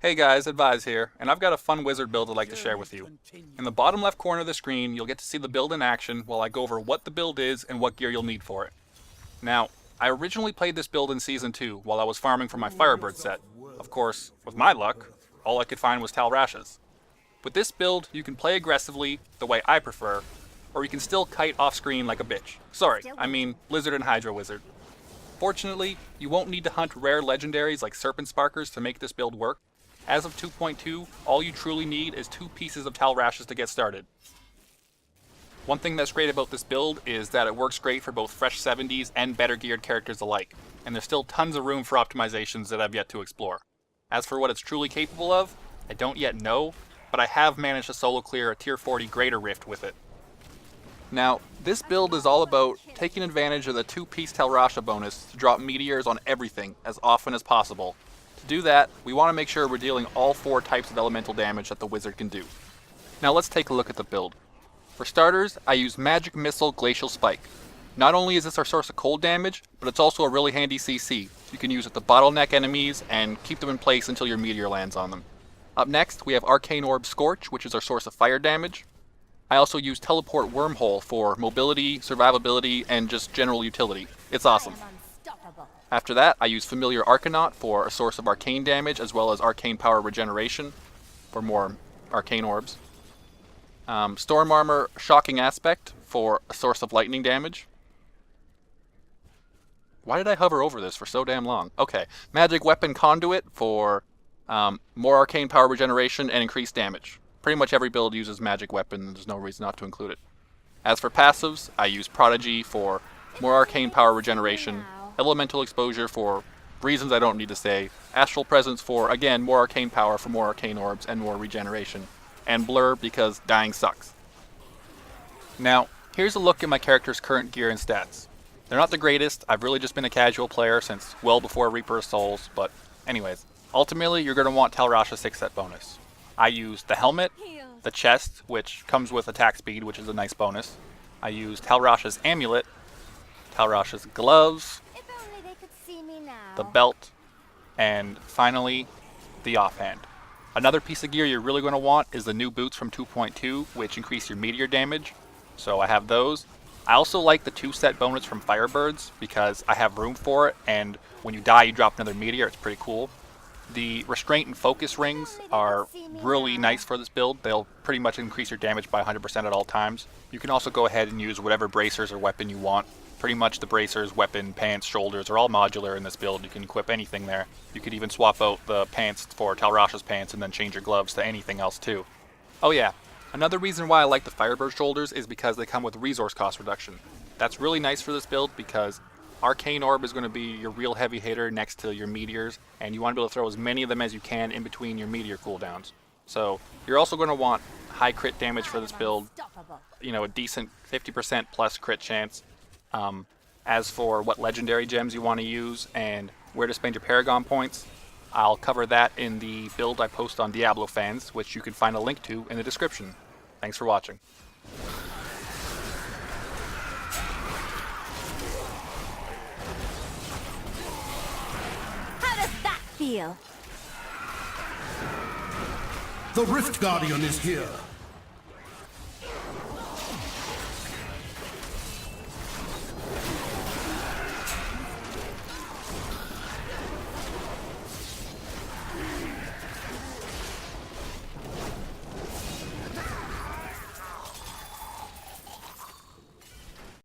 Hey guys, Advise here, and I've got a fun wizard build I'd like to share with you. In the bottom left corner of the screen, you'll get to see the build in action while I go over what the build is and what gear you'll need for it. Now, I originally played this build in Season 2 while I was farming for my Firebird set. Of course, with my luck, all I could find was Tal Rashas. With this build, you can play aggressively, the way I prefer, or you can still kite off screen like a bitch. Sorry, I mean Lizard and Hydra Wizard. Fortunately, you won't need to hunt rare legendaries like Serpent Sparkers to make this build work. As of 2.2, all you truly need is 2 pieces of Tal Rashas to get started. One thing that's great about this build is that it works great for both fresh 70s and better geared characters alike, and there's still tons of room for optimizations that I've yet to explore. As for what it's truly capable of, I don't yet know, but I have managed to solo clear a tier 40 Greater Rift with it. Now, this build is all about taking advantage of the 2-piece Tal Rasha bonus to drop meteors on everything as often as possible. To do that, we want to make sure we're dealing all 4 types of elemental damage that the wizard can do. Now let's take a look at the build. For starters, I use Magic Missile Glacial Spike. Not only is this our source of cold damage, but it's also a really handy CC. You can use it to bottleneck enemies and keep them in place until your meteor lands on them. Up next, we have Arcane Orb Scorch, which is our source of fire damage. I also use Teleport Wormhole for mobility, survivability, and just general utility. It's awesome. After that, I use Familiar Arcanaut for a source of arcane damage, as well as arcane power regeneration for more arcane orbs. Storm Armor Shocking Aspect for a source of lightning damage. Why did I hover over this for so damn long? Okay, Magic Weapon Conduit for more arcane power regeneration and increased damage. Pretty much every build uses Magic Weapon, and there's no reason not to include it. As for passives, I use Prodigy for more arcane power regeneration, Elemental Exposure for reasons I don't need to say, Astral Presence for, again, more arcane power for more arcane orbs and more regeneration, and Blur because dying sucks. Now, here's a look at my character's current gear and stats. They're not the greatest. I've really just been a casual player since well before Reaper of Souls, but anyways, ultimately you're going to want Tal Rasha 6-set bonus. I use the helmet, the chest, which comes with attack speed, which is a nice bonus. I use Tal Rasha's amulet, Tal Rasha's gloves, the belt, and finally, the offhand. Another piece of gear you're really going to want is the new boots from 2.2, which increase your meteor damage, so I have those. I also like the 2-set bonus from Firebirds because I have room for it, and when you die you drop another meteor. It's pretty cool. The Restraint and Focus rings are really nice for this build. They'll pretty much increase your damage by 100% at all times. You can also go ahead and use whatever bracers or weapon you want. Pretty much the bracers, weapon, pants, shoulders are all modular in this build. You can equip anything there. You could even swap out the pants for Tal Rasha's pants and then change your gloves to anything else too. Oh yeah, another reason why I like the Firebird shoulders is because they come with resource cost reduction. That's really nice for this build because Arcane Orb is going to be your real heavy hitter next to your meteors, and you want to be able to throw as many of them as you can in between your meteor cooldowns. So you're also going to want high crit damage for this build, you know, a decent 50% plus crit chance. As for what legendary gems you want to use and where to spend your Paragon points, I'll cover that in the build I post on Diablo fans, which you can find a link to in the description. Thanks for watching. How does that feel? The Rift Guardian is here.